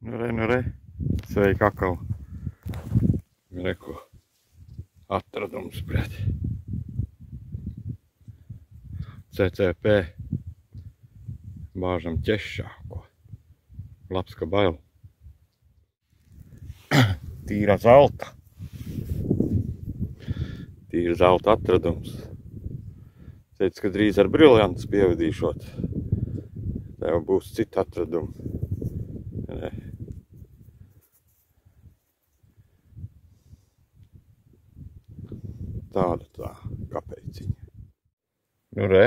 Nu re. Sveiki atkal. Reku. Atradums, bļaļ. CCP. Bāžam ķešā, ko. Labs, ka bail. Tīra zelta. Tīra zelta atradums. Teicu, ka drīz ar briljantus pievadīšot. Tev būs cita atraduma. Ne. Tāda tā kapeiciņa. Nu re.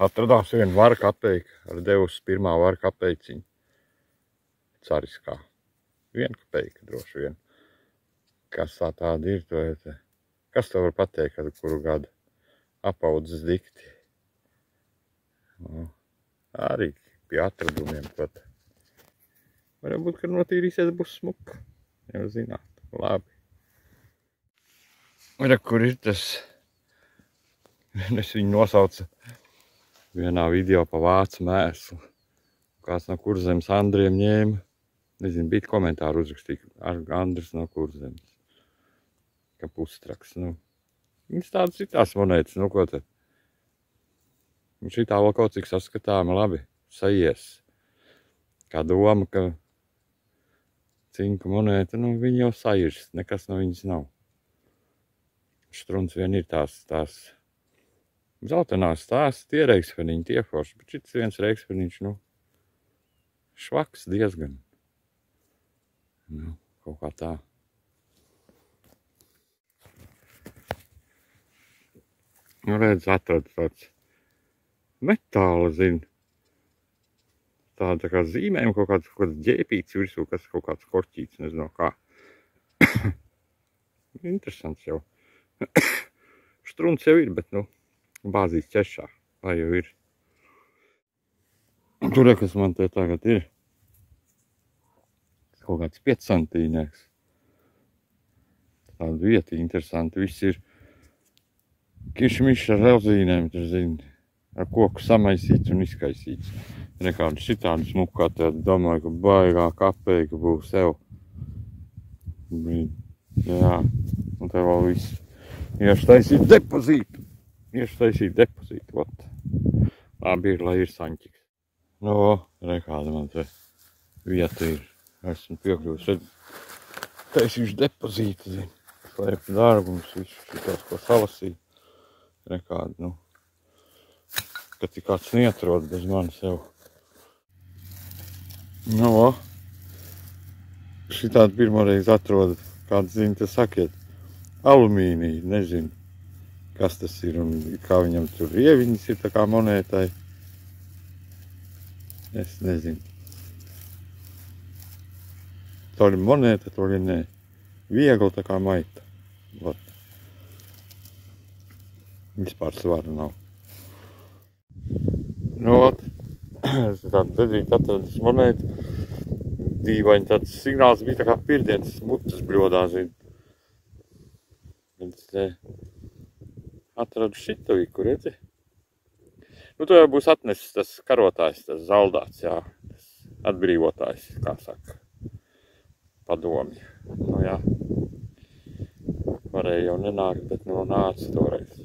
Atradās viena vara kapeika ar Devus pirmā vara kapeiciņa. Cariskā. Viena kapeika droši vien. Kas tā tāda ir, to ir? Kas to var pateikt, kuru gadu? Apaudzes dikti. Arī pie atradumiem pat. Varbūt, ka notīrīsies būs smuka. Jau zināt. Labi. Re, kur ir tas? Es viņu nosaucu vienā video pa vācu mēslu. Kāds no Kurzemes Andriem ņēma. Nezinu, bija komentāru uzrakstīja. Andris no Kurzemes. Ka pustraks, nu. Viņas tādas ir tās monētas, nu ko te. Un šitā vēl kaut cik saskatāma labi sajies. Kā doma, ka cinka monēta, nu viņa jau sairst, nekas no viņas nav. Štruns vien ir tās zeltenās tās, tie reiksfeniņi, tie forši, bet šits viens reiksfeniņš, nu, švaks diezgan. Nu, kaut kā tā. Nu, redz, atradu tāds metāla, zin. Tāda kā zīmēm, kaut kāds ģēpīts virsū, kas kaut kāds korķīts, nezinu kā. Interesants jau. Štruns jau ir, bet, nu, bāzīs ķešā, lai jau ir. Tur, kas man te tagad ir, kaut kāds 5 centīnieks. Tāda vieta interesanti, viss ir kišmišs ar elzīnēm, tur zini, ar koku samaisīts un izkaisīts. Nekādu šitādu smuku, kā te domāju, ka baigā kapeika būs sev. Jā, un te vēl viss. Iešu taisīt depozītu. Vat. Labi ir, lai ir saņķiks. No, nekāda man te vieta ir. Esmu piekļuvis. Taisīšu depozītu, zini. Slēpju dārgumus, visu šitās, ko salasīju. Nekādu, nu. Ka tik kāds neatrod bez mani sev. No, šitādi pirmoreiz atrod, kāds zina, te sakiet, alumīniju, nezinu, kas tas ir un kā viņam tur rieviņas ir tā kā monētai. Es nezinu. To ir monēta, to ir ne. Viegli tā kā maita. Vat. Vispār svara nav. Nu, vat. Es tādu bedrīt atradis monētu. Dīvaini tāds signāls bija tā kā pirdiens mutes bļodā, zin. Viņš te atradu šitu, kur redzi. Nu, to jau būs atnesis tas karotājs, tas zaldāts, jā. Tas atbrīvotājs, kā saka. Padomi. Nu, jā. Varēja jau nenākt, bet nu nāca toreiz.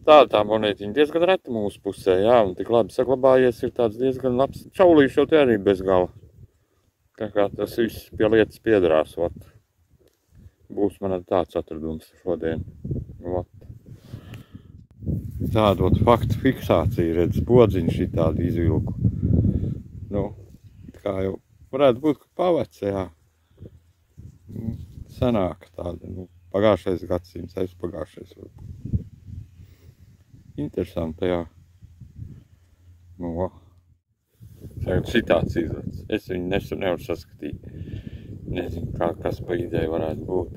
Tā monētiņa diezgan reta mūsu pusē, jā, un tik labi saglabājies ir tāds diezgan labs. Čaulīši jau te arī bez gala. Tā kā tas viss pie lietas piedarās, vat. Būs man tāds atradums šodien, vat. Tāda, vat, faktu fiksācija, redz, podziņu šitādu izvilku. Nu, kā jau varētu būt, ka pavece, jā. Senāka tāda, nu, pagājušais gadsimts, aizpagājušais varbūt. Interesanti, jā. Nu, tagad šitāds izveds. Es viņu nevaru saskatīt. Nezinu, kas pa ideju varētu būt.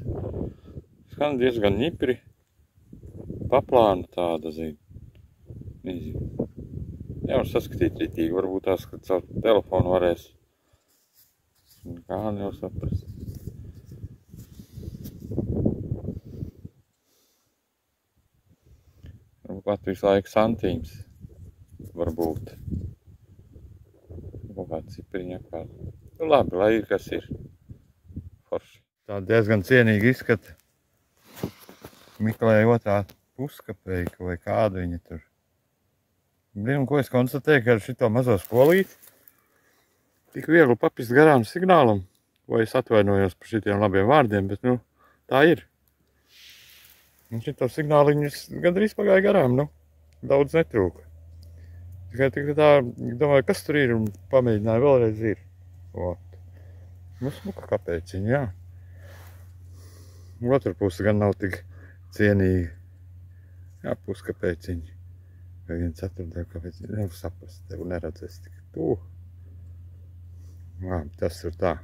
Skan diezgan ņipri. Paplāna tāda, zinu. Nezinu. Nevar saskatīt ritīgi. Varbūt tās, ka caur telefonu varēs. Kā nevar saprast. Pat visu laiku santīms varbūt. cipriņa apkārt. Nu labi, lai ir kas ir. Forši. Tā diezgan cienīgi izskata. Meklēja otrā puskapēka vai kādu viņa tur. Brīnum, ko es konstatēju, ka ar šito mazo skolīti tik viegli papist garām signālam. Vai es atvainojos par šitiem labiem vārdiem, bet, nu, tā ir. Un šito signāliņus gandrīz pagāja garām, nu, daudz netrūka. Tikai tā, domāju, kas tur ir, un pamēģināju vēlreiz ir. Ot. Nu, smuka kapēciņa, jā. Otra puse gan nav tik cienīga. Jā, puskapēciņa. Vai 1/4 kapēciņa. Nevar saprast, tev neredzēs tik tu. Jā, tas ir tā.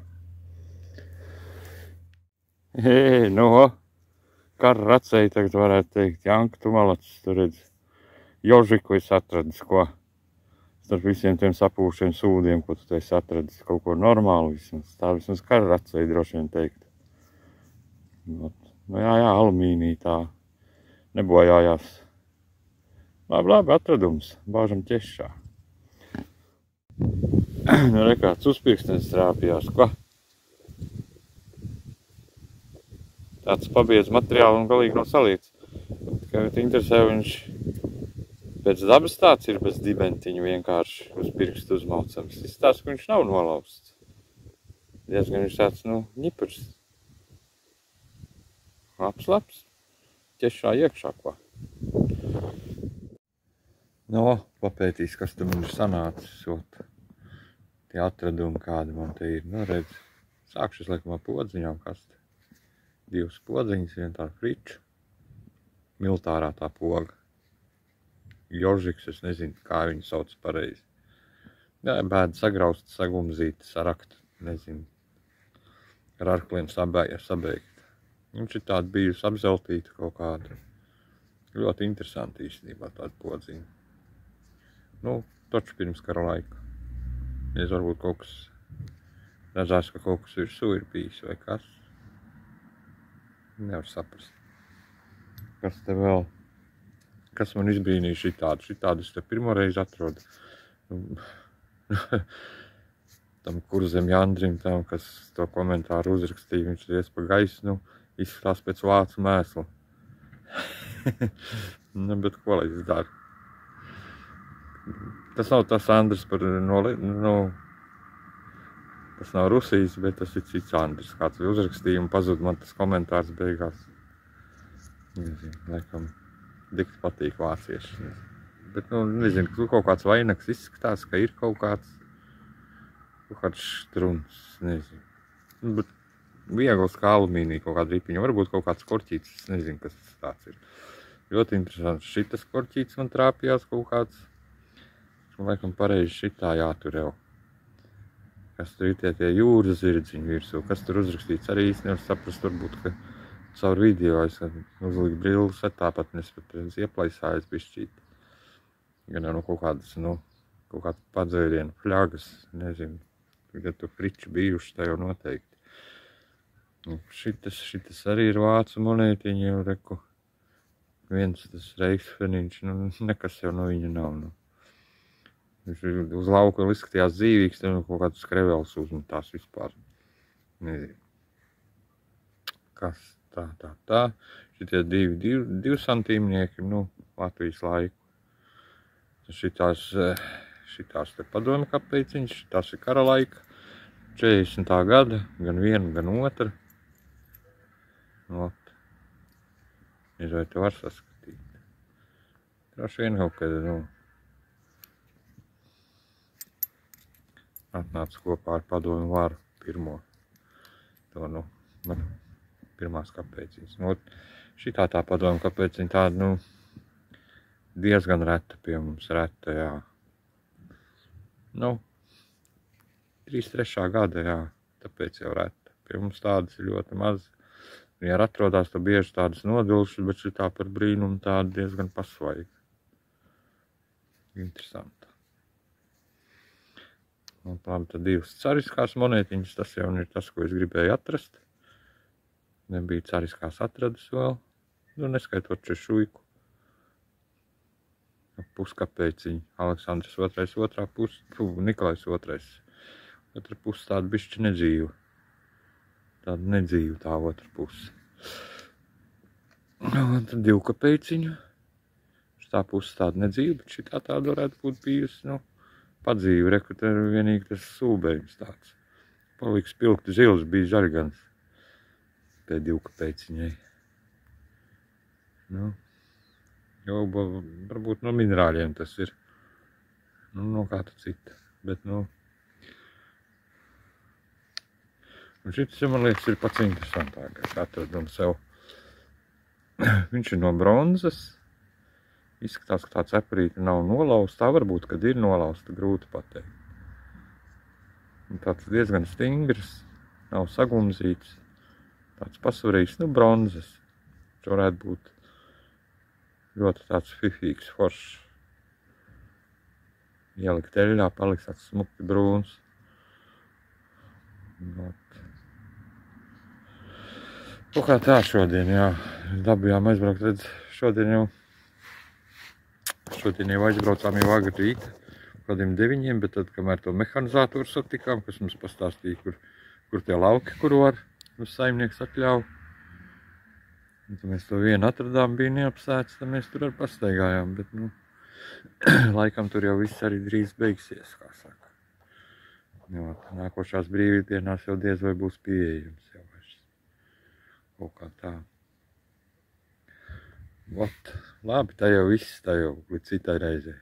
Hei, nu, kara racēji tagad varētu teikt, Janka, tu malacis, tu redzi. Jožiku es atradis, ko? Starp visiem tiem sapūšiem sūdiem, ko tu esi atradis, kaut ko normālu vismaz. Tā vismaz kara racēji droši vien teikt. Nu jā, alumīnija tā nebojājās. Labi, atradums. Bāžam ķešā. Nu, re, kāds uzpirkstens trāpījās, ko? Tāds pabiedz materiāli un galīgi nav salīts. Tikai interesē, viņš pēc dabas tāds ir bez dibentiņu vienkārši uz pirkstu uzmaucams. Izstāsta, ka viņš nav nolausts. Diezgan viņš tāds, nu, ņipurs. Labs. Ķešā iekšā, ko. No, papētīs, kas tam ir sanācis. Tie atradumi, kādi man te ir. Nu, redz, sākšu es laikam ar podziņām kasti. 2 podziņas, 1 tā friča. Militārā tā poga. Jožiks, es nezinu, kā viņu sauc pareizi. Jā, bēda sagrausta, sagumzīta, sarakta, nezinu. Ar arkliem sabeigta. Un šī tāda bijusi apzeltīta kaut kāda. Ļoti interesanti īstenībā tāda podziņa. Nu, taču pirms kara laika. Es varbūt kaut kas redzēs, ka kaut kas virsū ir bijis vai kas. Nevar saprast. Kas te vēl? Kas man izbrīnīja šitādu? Šitādu es te pirmoreiz atrodu. Tam Kurzem Jandrim, tam, kas to komentāru uzrakstīja, viņš ies pa gaisu, nu, izskatās pēc vācu mēsla. Nu, bet ko lai es daru? Tas nav tas Andris par tas nav Rusijas, bet tas ir cits Andris. Kāds uzrakstīja un pazud man tas komentārs beigās. Nezinu, laikam, dikti patīk vācieši. Bet, nu, nezinu, ka kaut kāds vainags izskatās, ka ir kaut kāds štruns, nezinu. Bet viegls kā alumīnija, kaut kāda ripiņa, varbūt kaut kāds korķīts, es nezinu, kas tas tāds ir. Ļoti interesants. Šitas korķīts man trāpījās kaut kāds. Un laikam pareizi šitā jātur jau. Kas tur ir tie jūras zirdziņi virsū, kas tur uzrakstīts, arī īsti nevar saprast, varbūt, ka caur video es uzliku brilles, tāpat nespēc ieplaisājas bišķīt. Gan jau no kaut kādas, nu, kaut kāds padzērienu fļagas, nezinu, ja tu friči bijuši, tā jau noteikti. Šitas arī ir vācu monētiņi jau reku. Viens tas reiksfeniņš, nu, nekas jau no viņa nav, nu. Viņš uz lauku vēl izskatījās dzīvīgs, tad kaut kāds krevels uzmetās vispār. Nezinu. Kas tā. Šitie 2 santīmnieki, nu, Latvijas laiku. Šitās te padomju kapeiciņas, šitās ir kara laika. 40. gada, gan viena, gan otra. Ot. Nezinu, vai tu var saskatīt. Droši vien kaut kad, nu, atnāca kopā ar padomju varu pirmo. To, nu, pirmās kapēciņas. Nu, šitā tā padomju kapēciņa tāda, nu, diezgan reta pie mums, reta, jā. Nu, 3. gada, jā, tāpēc jau reta. Pie mums tādas ir ļoti maz. Ja atrodās, tad bieži tādas nodilšas, bet šitā par brīnumu tāda diezgan pasvaiga. Interesanti. Un labi, tad 2 cariskās monētiņas, tas jau ir tas, ko es gribēju atrast. Nebija cariskās atradas vēl, nu neskaitot češuiku. Puskapēciņu, Aleksandrs II, otrā puse, Nikolais II. Otra puse tāda bišķi nedzīva. Tāda nedzīva tā otra puse. Un tad 2 kapeciņu. Tā puse tāda nedzīva, bet šitā tāda varētu būt bijusi, nu, padzīva. Reku, te vienīgi tas sūbējums tāds. Paliks pilkti zils, bija žargans. Pēc 2 kapeciņai. Nu, jau varbūt no minerāļiem tas ir. Nu, no kā tā cita. Bet, nu. Un šis, man liekas, ir pats interesantākais. Atradam sev. Viņš ir no bronzas. Izskatās, ka tā cepurīte nav nolausta. Tā varbūt, kad ir nolausta, grūti pateikt. Un tāds diezgan stingrs, nav sagumzīts. Tāds pasvarīgs, nu, bronzas. Viņš varētu būt ļoti tāds fifīgs, foršs. Ielikt eļļā, paliks tāds smuki brūns. Nu kā tā šodien, jā. Dabījām aizbraukt, redz, šodien jau aizbraucām jau agri rīt, kādiem 9, bet tad, kamēr to mehanizatoru satikām, kas mums pastāstīja, kur tie lauki, kur var, mums saimnieks atļauj. Un tad mēs to vienu atradām, bija neapsēts, tad mēs tur arī pastaigājām, bet, nu, laikam tur jau viss arī drīz beigsies, kā saka. Jo, nākošās brīvdienās jau diez vai būs pieejams jau vairs. Kaut kā tā. Ot, labi, tā jau viss, tā jau līdz citai reizei.